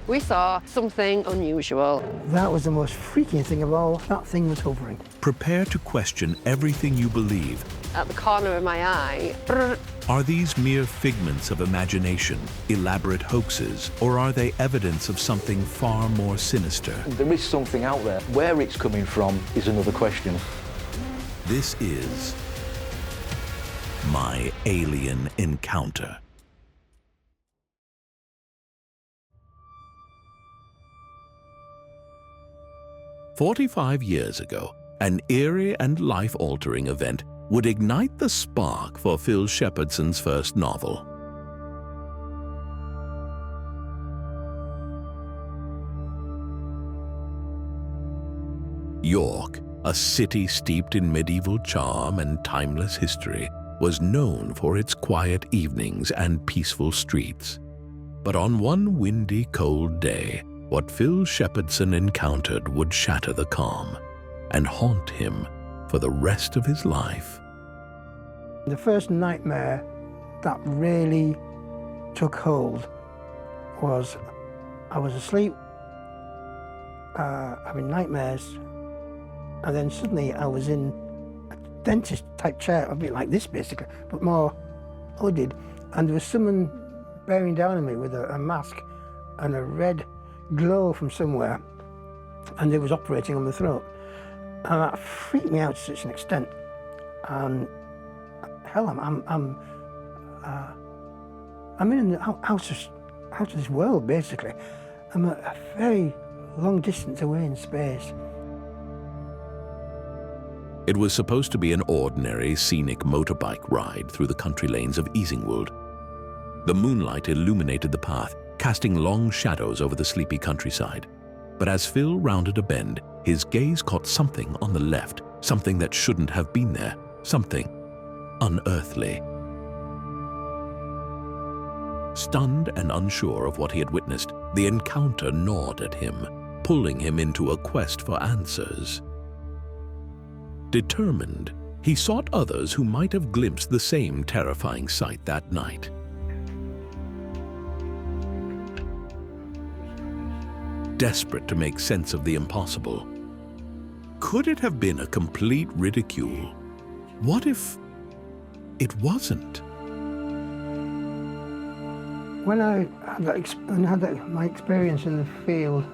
We saw something unusual. That was the most freaking thing of all. That thing was hovering. Prepare to question everything you believe. At the corner of my eye, brrr. Are these mere figments of imagination, elaborate hoaxes, or are they evidence of something far more sinister? There is something out there. Where it's coming from is another question. This is My Alien Encounter. "45 years ago, an eerie and life-altering event would ignite the spark for Phil Shepherdson's first novel. York, a city steeped in medieval charm and timeless history, was known for its quiet evenings and peaceful streets. But on one windy, cold day, what Phil Shepherdsson encountered would shatter the calm and haunt him for the rest of his life. The first nightmare that really took hold was I was asleep, having nightmares, and then suddenly I was in a dentist-type chair, a bit like this basically, but more hooded, and there was someone bearing down on me with a mask and a red glow from somewhere, and they was operating on the throat. And that freaked me out to such an extent. And hell, I'm in the out of this world basically. I'm a very long distance away in space. It was supposed to be an ordinary, scenic motorbike ride through the country lanes of Easingwold. The moonlight illuminated the path, casting long shadows over the sleepy countryside. But as Phil rounded a bend, his gaze caught something on the left, something that shouldn't have been there, something unearthly. Stunned and unsure of what he had witnessed, the encounter gnawed at him, pulling him into a quest for answers. Determined, he sought others who might have glimpsed the same terrifying sight that night. Desperate to make sense of the impossible. Could it have been a complete ridicule? What if it wasn't? When I had my experience in the field,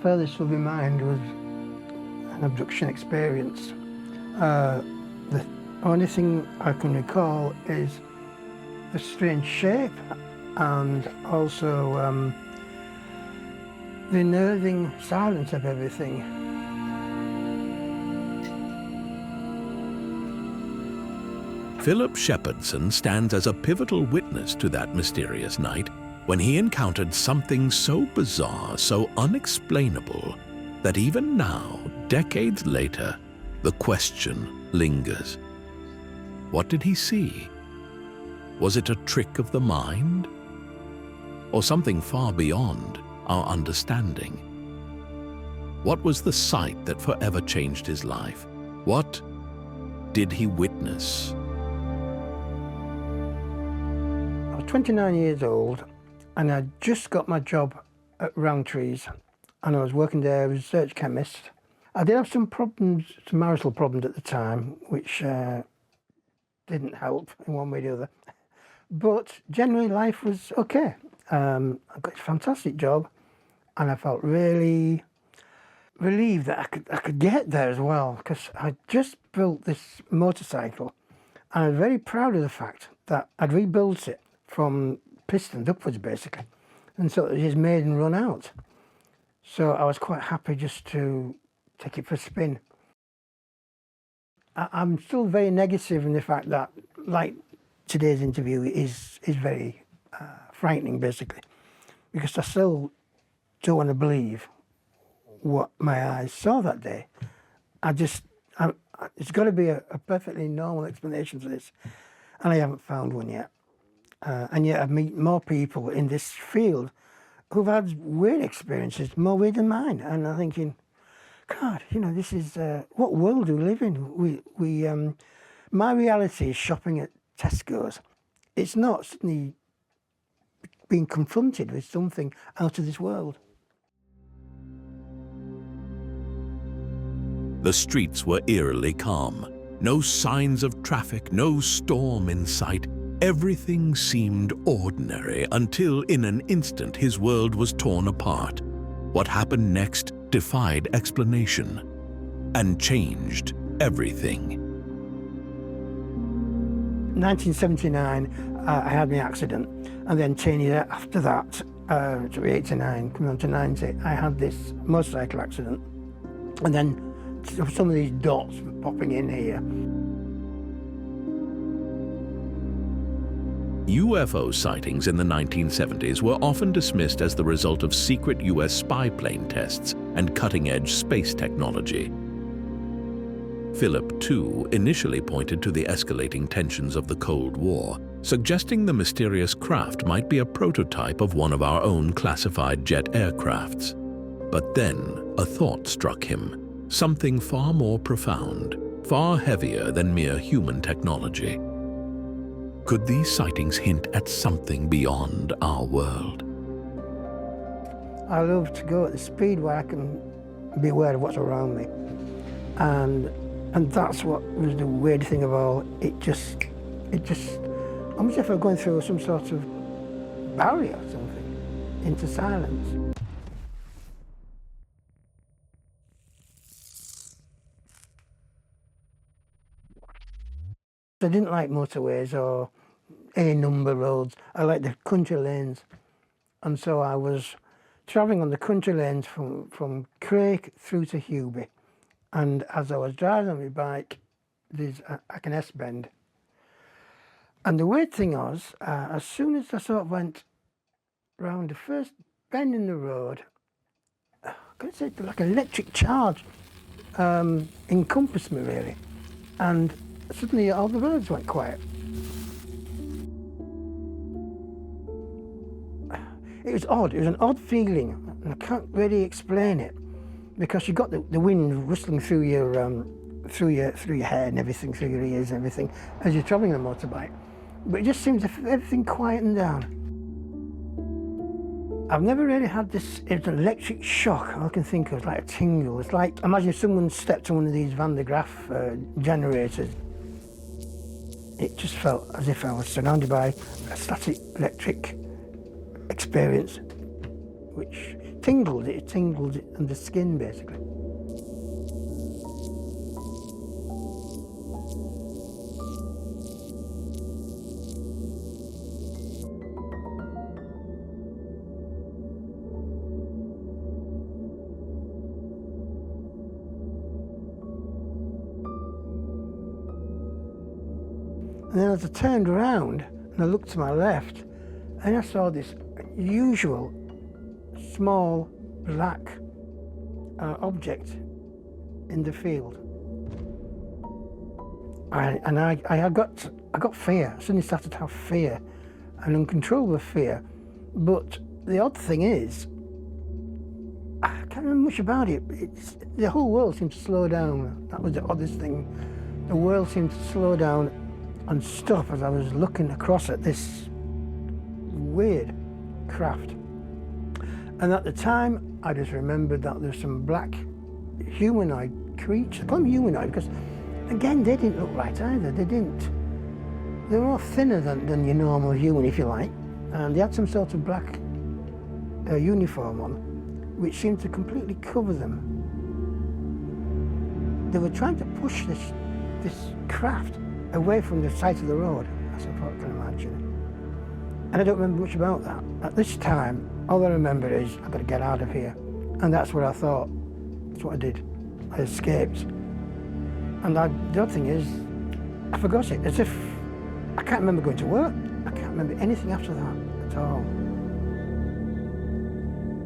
furthest of my mind was an abduction experience. The only thing I can recall is the strange shape and also the unnerving silence of everything. Philip Shepherdsson stands as a pivotal witness to that mysterious night when he encountered something so bizarre, so unexplainable, that even now, decades later, the question lingers. What did he see? Was it a trick of the mind? Or something far beyond our understanding? What was the sight that forever changed his life? What did he witness? I was 29 years old and I just got my job at Roundtrees and I was working there as a research chemist. I did have some problems, some marital problems at the time, which didn't help in one way or the other. But generally life was okay. I got a fantastic job and I felt really relieved that I could get there as well, because I just built this motorcycle and I was very proud of the fact that I'd rebuilt it from pistons upwards basically, and so it just made and run out. So I was quite happy just to take it for a spin. I'm still very negative in the fact that, like today's interview, is very frightening basically, because I still don't want to believe what my eyes saw that day. It's got to be a perfectly normal explanation for this, and I haven't found one yet. And yet I meet more people in this field who've had weird experiences, more weird than mine, and I'm thinking, God, you know, this is what world do we live in? My reality is shopping at Tesco's. It's not suddenly being confronted with something out of this world. The streets were eerily calm. No signs of traffic, no storm in sight. Everything seemed ordinary until in an instant his world was torn apart. What happened next defied explanation and changed everything. 1979, I had my accident, and then 10 years after that, to 89, coming on to 90, I had this motorcycle accident, and then some of these dots popping in here. UFO sightings in the 1970s were often dismissed as the result of secret US spy plane tests and cutting-edge space technology. Philip, too, initially pointed to the escalating tensions of the Cold War, suggesting the mysterious craft might be a prototype of one of our own classified jet aircrafts. But then a thought struck him, something far more profound, far heavier than mere human technology. Could these sightings hint at something beyond our world? I love to go at the speed where I can be aware of what's around me. And that's what was the weird thing of all. It just, almost if I were going through some sort of barrier or something, into silence. I didn't like motorways or A-number roads. I liked the country lanes. And so I was travelling on the country lanes from Craig through to Hubie. And as I was driving on my bike, there's like an S-bend. And the weird thing was, as soon as I sort of went round the first bend in the road, I could say like an electric charge encompassed me really. And suddenly all the roads went quiet. It was odd, it was an odd feeling, and I can't really explain it, because you got the wind whistling through your hair and everything, through your ears and everything, as you're travelling on a motorbike. But it just seems everything quietened down. I've never really had this, it's an electric shock. All I can think of is like a tingle. It's like, imagine if someone stepped on one of these Van de Graaff generators. It just felt as if I was surrounded by a static electric experience, which tingled under the skin basically. And then as I turned around and I looked to my left, and I saw this unusual small black object in the field. I got fear. I suddenly started to have fear, an uncontrollable fear. But the odd thing is, I can't remember much about it. The whole world seemed to slow down. That was the oddest thing. The world seemed to slow down and stop as I was looking across at this weird craft. And at the time, I just remembered that there was some black humanoid creatures. I call them humanoid because, again, they didn't look right either. They were all thinner than your normal human, if you like. And they had some sort of black uniform on, which seemed to completely cover them. They were trying to push this craft away from the side of the road, as I can imagine. And I don't remember much about that. At this time, all I remember is I've got to get out of here. And that's what I thought. That's what I did. I escaped. And the odd thing is, I forgot it, as if I can't remember going to work. I can't remember anything after that at all.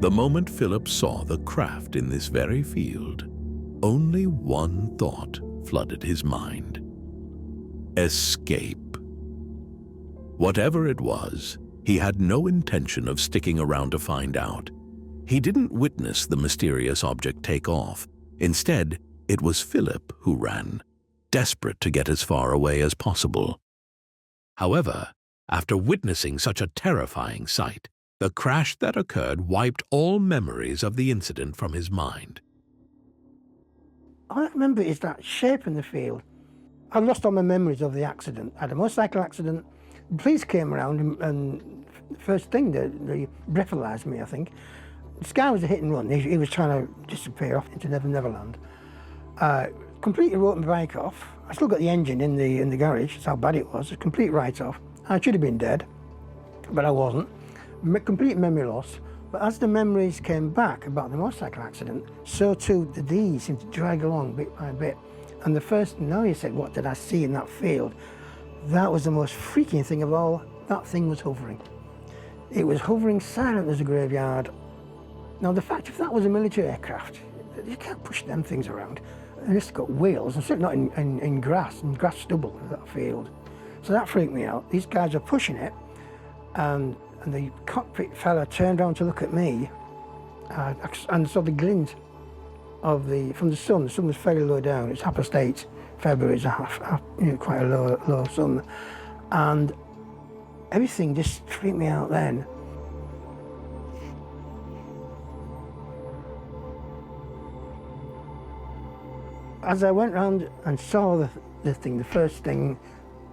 The moment Philip saw the craft in this very field, only one thought flooded his mind. Escape. Whatever it was, he had no intention of sticking around to find out. He didn't witness the mysterious object take off. Instead, it was Philip who ran, desperate to get as far away as possible. However, after witnessing such a terrifying sight, The crash that occurred wiped all memories of the incident from his mind. All I remember is that shape in the field. I lost all my memories of the accident. I had a motorcycle accident. The police came around and first thing, they breathalyzed me, I think. This guy was a hit and run. He was trying to disappear off into Neverland. Completely wrote my bike off. I still got the engine in the garage. That's how bad it was. A complete write-off. I should have been dead, but I wasn't. Complete memory loss. But as the memories came back about the motorcycle accident, so too the D's seemed to drag along bit by bit. And the first, now you said, what did I see in that field? That was the most freaking thing of all. That thing was hovering. It was hovering silent as a graveyard. Now the fact, if that was a military aircraft, you can't push them things around. And it's got wheels, and certainly not in grass stubble in that field. So that freaked me out. These guys are pushing it, and the cockpit fella turned around to look at me, and saw the glint from the sun. The sun was fairly low down. It's 8:30. February is quite a low sun, and everything just freaked me out then. As I went round and saw the thing, the first thing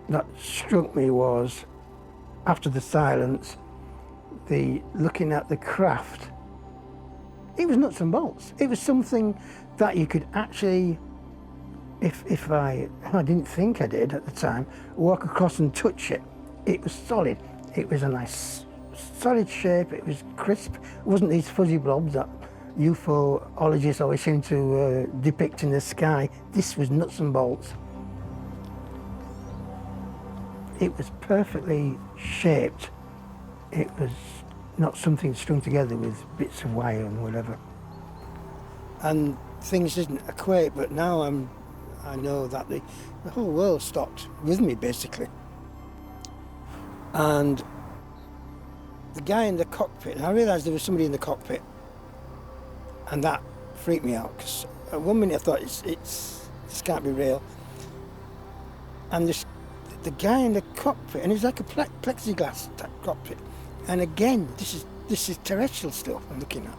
that struck me was, after the silence, looking at the craft. It was nuts and bolts. It was something that you could actually, if I didn't think I did at the time, walk across and touch it. It was solid. It was a nice, solid shape. It was crisp. It wasn't these fuzzy blobs that UFOologists always seem to depict in the sky. This was nuts and bolts. It was perfectly shaped. It was not something strung together with bits of wire and whatever. And things didn't equate, but now I know that the whole world stopped with me, basically. And the guy in the cockpit, and I realised there was somebody in the cockpit, and that freaked me out, because at one minute I thought, this can't be real. And the guy in the cockpit, and it was like a plexiglass type cockpit, and again, this is terrestrial stuff I'm looking at.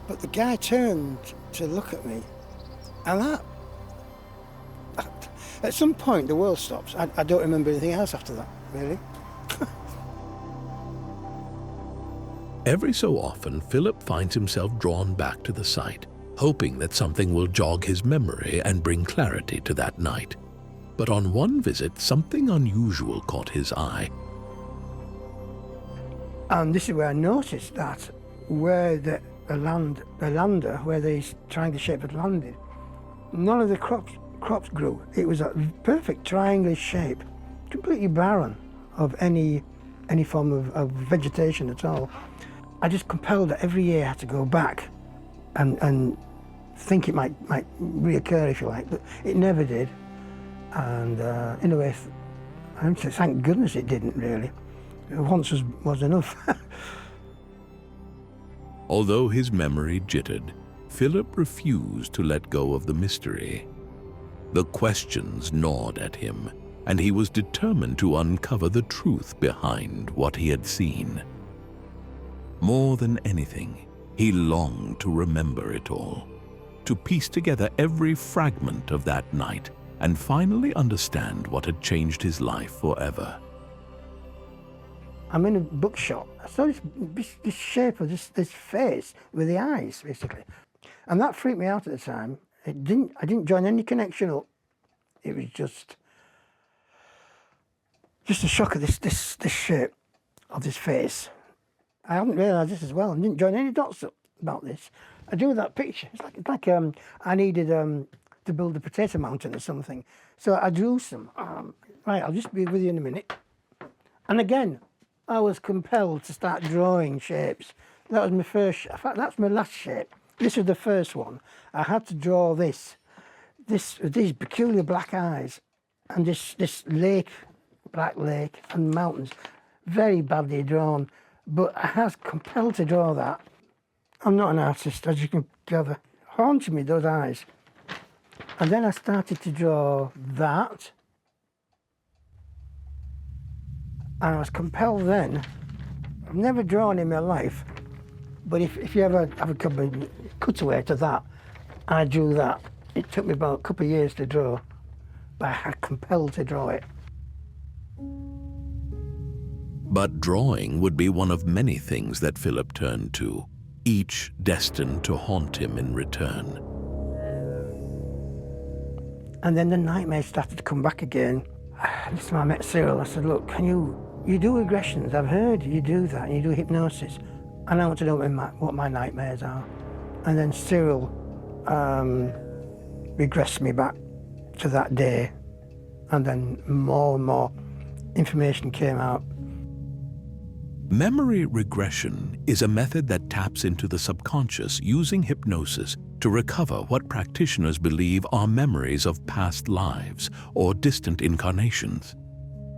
But the guy turned to look at me, and at some point the world stops. I don't remember anything else after that, really. Every so often, Philip finds himself drawn back to the site, hoping that something will jog his memory and bring clarity to that night. But on one visit, something unusual caught his eye. And this is where I noticed that where the lander, where the triangle shape had landed, none of the crops grew. It was a perfect triangular shape, completely barren of any form of vegetation at all. I just compelled that every year I had to go back and think it might reoccur, if you like, but it never did. And in a way, I would say thank goodness it didn't, really. Once was enough. Although his memory jittered, Philip refused to let go of the mystery. The questions gnawed at him, and he was determined to uncover the truth behind what he had seen. More than anything, he longed to remember it all, to piece together every fragment of that night and finally understand what had changed his life forever. I'm in a bookshop. I saw this shape of this face with the eyes, basically. And that freaked me out at the time. I didn't join any connection up. It was just a shock of this shape of this face. I hadn't realised this as well. I didn't join any dots up about this. I drew that picture. It's like I needed to build a potato mountain or something. So I drew some. Right, I'll just be with you in a minute. And again, I was compelled to start drawing shapes. That was my first, in fact, that's my last shape. This was the first one. I had to draw these peculiar black eyes and this lake, black lake and mountains, very badly drawn. But I was compelled to draw that. I'm not an artist, as you can gather. Haunted me, those eyes. And then I started to draw that. And I was compelled then, I've never drawn in my life, but if you ever have a couple of cutaway to that, I drew that. It took me about a couple of years to draw, but I was compelled to draw it. But drawing would be one of many things that Philip turned to, each destined to haunt him in return. And then the nightmares started to come back again. This time I met Cyril. I said, look, you do regressions. I've heard you do that, and you do hypnosis. And I want to know what my nightmares are. And then Cyril regressed me back to that day. And then more and more information came out. Memory regression is a method that taps into the subconscious using hypnosis to recover what practitioners believe are memories of past lives or distant incarnations.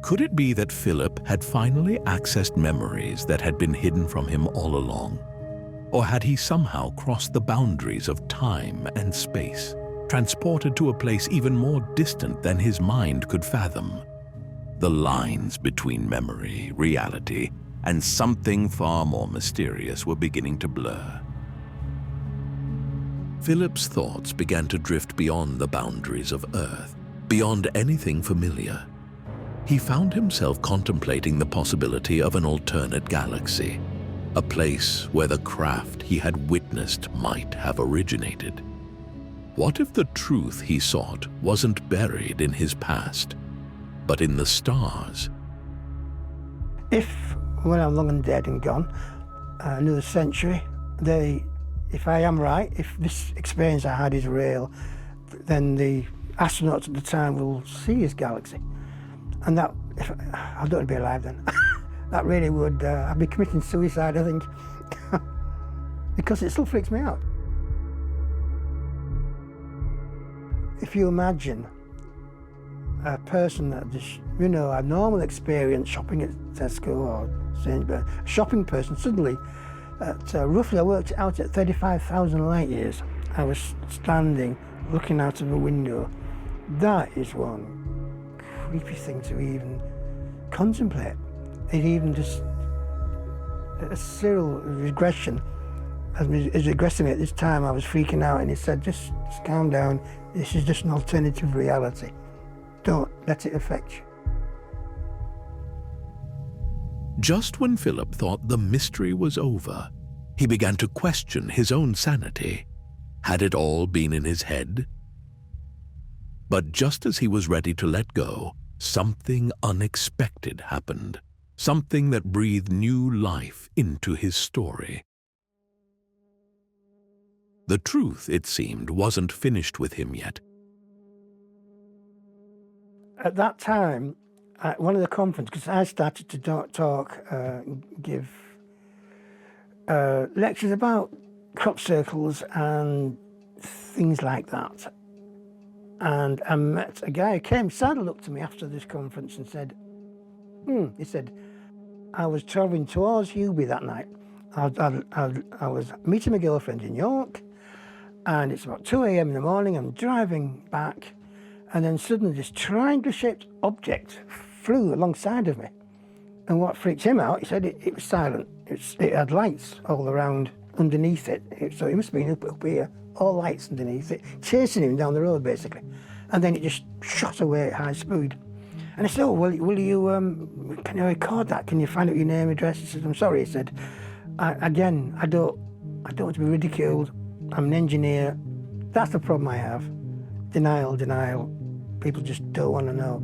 Could it be that Philip had finally accessed memories that had been hidden from him all along? Or had he somehow crossed the boundaries of time and space, transported to a place even more distant than his mind could fathom? The lines between memory, reality, and something far more mysterious were beginning to blur. Philip's thoughts began to drift beyond the boundaries of Earth, beyond anything familiar. He found himself contemplating the possibility of an alternate galaxy, a place where the craft he had witnessed might have originated. What if the truth he sought wasn't buried in his past, but in the stars? If, when I'm long and dead and gone, another century, if I am right, if this experience I had is real, then the astronauts at the time will see his galaxy. And that, I don't want to be alive then. That really would, I'd be committing suicide, I think, because it still freaks me out. If you imagine a person that just, a normal experience shopping at Tesco or Sainsbury's, a shopping person, suddenly, roughly I worked it out at 35,000 light years, I was standing, looking out of a window. That is one creepy thing to even contemplate. It even just, a Cyril regression, as regressing me at this time, I was freaking out, and he said, just calm down, this is just an alternative reality. Don't let it affect you. Just when Philip thought the mystery was over, he began to question his own sanity. Had it all been in his head? But just as he was ready to let go, something unexpected happened. Something that breathed new life into his story. The truth, it seemed, wasn't finished with him yet. At that time, at one of the conferences, because I started to give lectures about crop circles and things like that. And I met a guy who came, saddled up to me after this conference and said, he said, I was travelling towards Hubie that night. I was meeting my girlfriend in York, and it's about 2 a.m. in the morning. I'm driving back, and then suddenly this triangle-shaped object flew alongside of me. And what freaked him out, he said it was silent. It had lights all around underneath it. So it must have been up here, all lights underneath it, chasing him down the road, basically. And then it just shot away at high speed. And I said, oh, will you, can you record that? Can you find out your name, address? He said, I'm sorry. He said, I don't want to be ridiculed. I'm an engineer. That's the problem I have. Denial. People just don't want to know.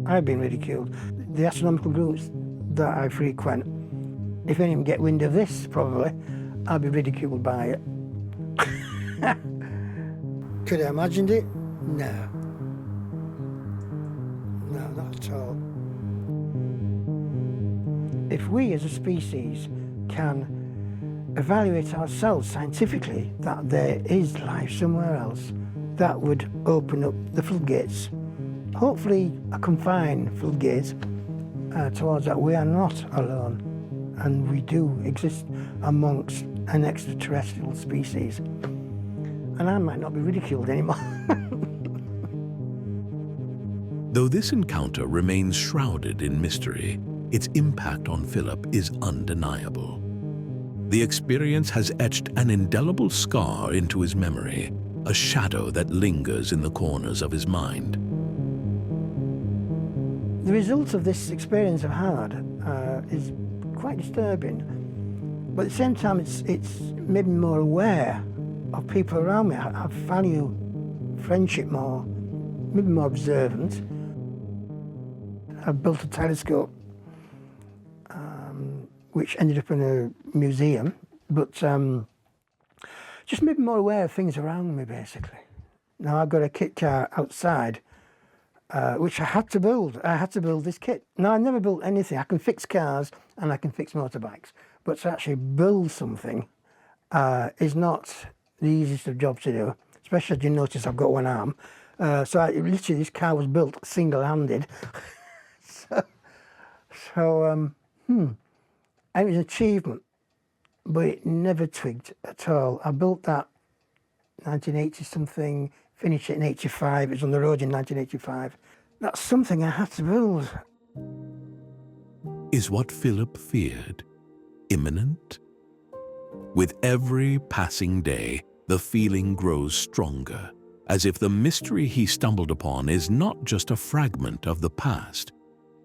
I've been ridiculed. The astronomical groups that I frequent, if any of them get wind of this, probably, I'll be ridiculed by it. Could I have imagined it? No. No, not at all. If we as a species can evaluate ourselves scientifically that there is life somewhere else, that would open up the floodgates. Hopefully a confined floodgate towards that we are not alone, and we do exist amongst an extraterrestrial species. And I might not be ridiculed anymore. Though this encounter remains shrouded in mystery, its impact on Philip is undeniable. The experience has etched an indelible scar into his memory, a shadow that lingers in the corners of his mind. The result of this experience I've had is quite disturbing, but at the same time it's made me more aware of people around me. I value friendship more, maybe more observant. I've built a telescope which ended up in a museum, but just made me more aware of things around me, basically. Now I've got a kit car outside, which I had to build. I had to build this kit. Now, I never built anything. I can fix cars and I can fix motorbikes, but to actually build something is not the easiest of jobs to do, especially as you notice I've got one arm. Literally, this car was built single-handed. It was an achievement, but it never twigged at all. I built that 1980-something, finished it in 85. It was on the road in 1985. That's something I had to build. Is what Philip feared imminent? With every passing day, the feeling grows stronger, as if the mystery he stumbled upon is not just a fragment of the past,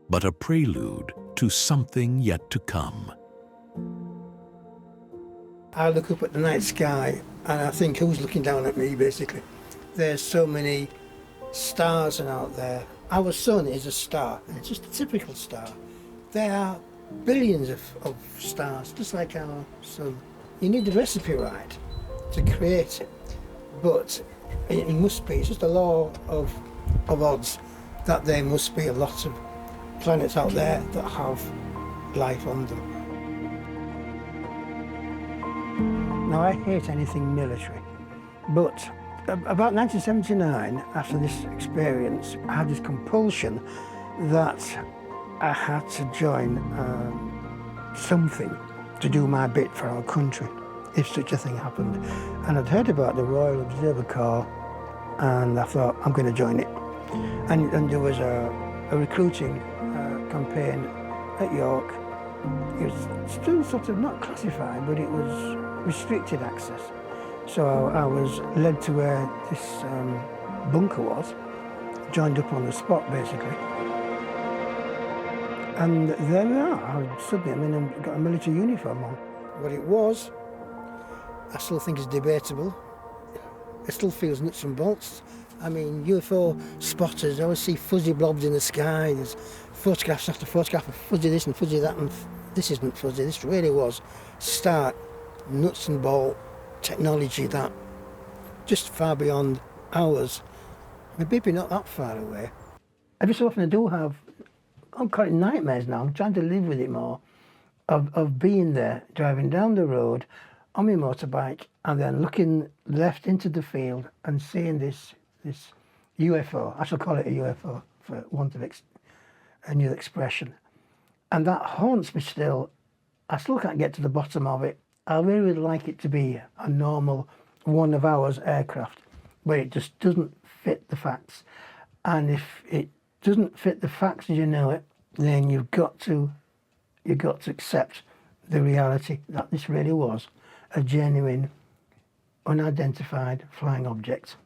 but a prelude to something yet to come. I look up at the night sky and I think, who's looking down at me, basically? There's so many stars out there. Our sun is a star, it's just a typical star. There are billions of stars, just like our sun. You need the recipe right to create it, but it must be, it's just a law of odds that there must be a lot of planets out there that have life on them. Now, I hate anything military, but about 1979, after this experience, I had this compulsion that I had to join something to do my bit for our country, if such a thing happened. And I'd heard about the Royal Observer Corps, and I thought, I'm going to join it. And there was a recruiting campaign at York. It was still sort of not classified, but it was restricted access. So I was led to where this bunker was, joined up on the spot, basically. And there we are. Suddenly, I've got a military uniform on. What it was, I still think is debatable. It still feels nuts and bolts. I mean, UFO spotters, I always see fuzzy blobs in the sky. There's photographs after photograph of fuzzy this and fuzzy that, and this isn't fuzzy. This really was stark, nuts and bolt technology that just far beyond ours. Maybe not that far away. Every so often I do have, I'm calling it nightmares now. I'm trying to live with it more, of being there, driving down the road on my motorbike, and then looking left into the field and seeing this UFO. I shall call it a UFO for want of a new expression. And that haunts me still. I still can't get to the bottom of it. I really would like it to be a normal one of ours aircraft, but it just doesn't fit the facts. And if it doesn't fit the facts as you know it, then you've got to accept the reality that this really was a genuine, unidentified flying object.